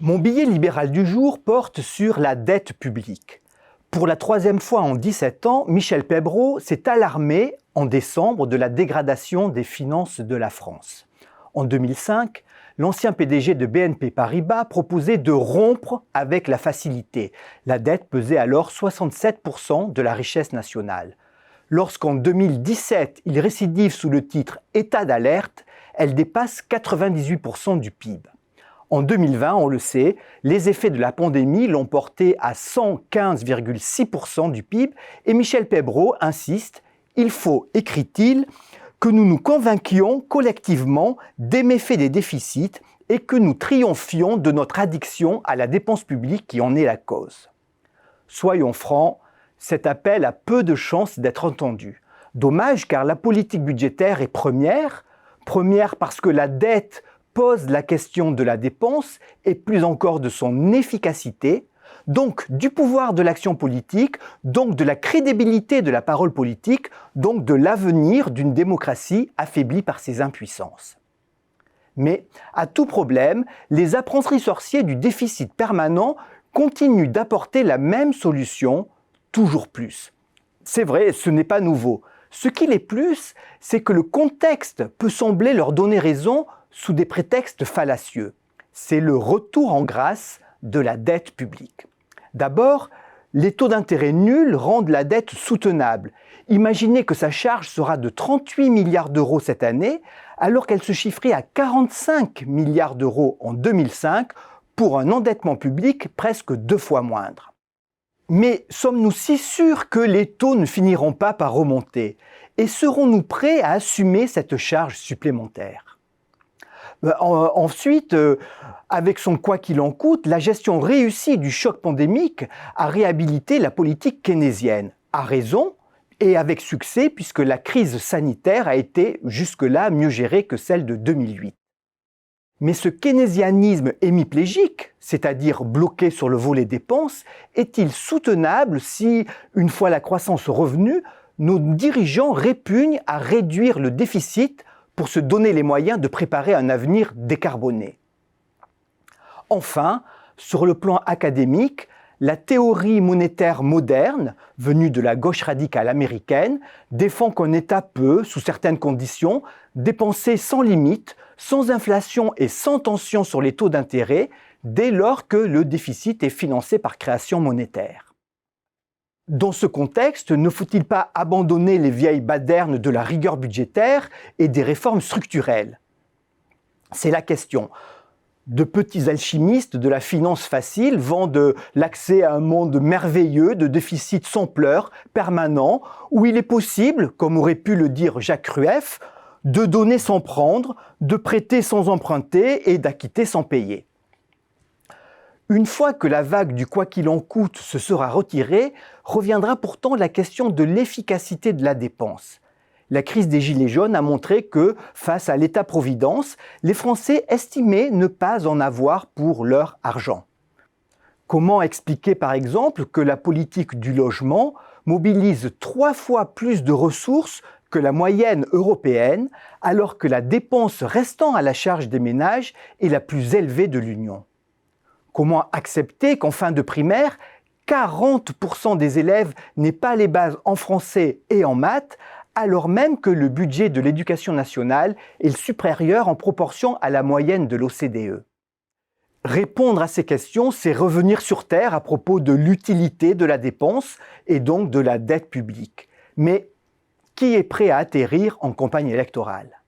Mon billet libéral du jour porte sur la dette publique. Pour la troisième fois en 17 ans, Michel Peibraud s'est alarmé en décembre de la dégradation des finances de la France. En 2005, l'ancien PDG de BNP Paribas proposait de rompre avec la facilité. La dette pesait alors 67% de la richesse nationale. Lorsqu'en 2017, il récidive sous le titre « État d'alerte », elle dépasse 98% du PIB. En 2020, on le sait, les effets de la pandémie l'ont porté à 115,6% du PIB et Michel Peibraud insiste « Il faut, écrit-il, que nous nous convainquions collectivement des méfaits des déficits et que nous triomphions de notre addiction à la dépense publique qui en est la cause. » Soyons francs, cet appel a peu de chances d'être entendu. Dommage car la politique budgétaire est première parce que la dette pose la question de la dépense et plus encore de son efficacité, donc du pouvoir de l'action politique, donc de la crédibilité de la parole politique, donc de l'avenir d'une démocratie affaiblie par ses impuissances. Mais à tout problème, les apprentis sorciers du déficit permanent continuent d'apporter la même solution, toujours plus. C'est vrai, ce n'est pas nouveau. Ce qu'il est plus, c'est que le contexte peut sembler leur donner raison sous des prétextes fallacieux. C'est le retour en grâce de la dette publique. D'abord, les taux d'intérêt nuls rendent la dette soutenable. Imaginez que sa charge sera de 38 milliards d'euros cette année, alors qu'elle se chiffrait à 45 milliards d'euros en 2005 pour un endettement public presque 2 fois moindre. Mais sommes-nous si sûrs que les taux ne finiront pas par remonter? Et serons-nous prêts à assumer cette charge supplémentaire? Ensuite, avec son quoi qu'il en coûte, la gestion réussie du choc pandémique a réhabilité la politique keynésienne. À raison et avec succès puisque la crise sanitaire a été jusque-là mieux gérée que celle de 2008. Mais ce keynésianisme hémiplégique, c'est-à-dire bloqué sur le volet dépenses, est-il soutenable si, une fois la croissance revenue, nos dirigeants répugnent à réduire le déficit pour se donner les moyens de préparer un avenir décarboné? Enfin, sur le plan académique, la théorie monétaire moderne, venue de la gauche radicale américaine, défend qu'un État peut, sous certaines conditions, dépenser sans limite, sans inflation et sans tension sur les taux d'intérêt, dès lors que le déficit est financé par création monétaire. Dans ce contexte, ne faut-il pas abandonner les vieilles badernes de la rigueur budgétaire et des réformes structurelles? C'est la question. De petits alchimistes de la finance facile vendent l'accès à un monde merveilleux de déficits sans pleurs, permanents, où il est possible, comme aurait pu le dire Jacques Rueff, de donner sans prendre, de prêter sans emprunter et d'acquitter sans payer. Une fois que la vague du quoi qu'il en coûte se sera retirée, reviendra pourtant la question de l'efficacité de la dépense. La crise des Gilets jaunes a montré que, face à l'État-providence, les Français estimaient ne pas en avoir pour leur argent. Comment expliquer par exemple que la politique du logement mobilise 3 fois plus de ressources que la moyenne européenne, alors que la dépense restant à la charge des ménages est la plus élevée de l'Union? Comment accepter qu'en fin de primaire, 40% des élèves n'aient pas les bases en français et en maths, alors même que le budget de l'éducation nationale est supérieur en proportion à la moyenne de l'OCDE? Répondre à ces questions, c'est revenir sur terre à propos de l'utilité de la dépense et donc de la dette publique. Mais qui est prêt à atterrir en campagne électorale?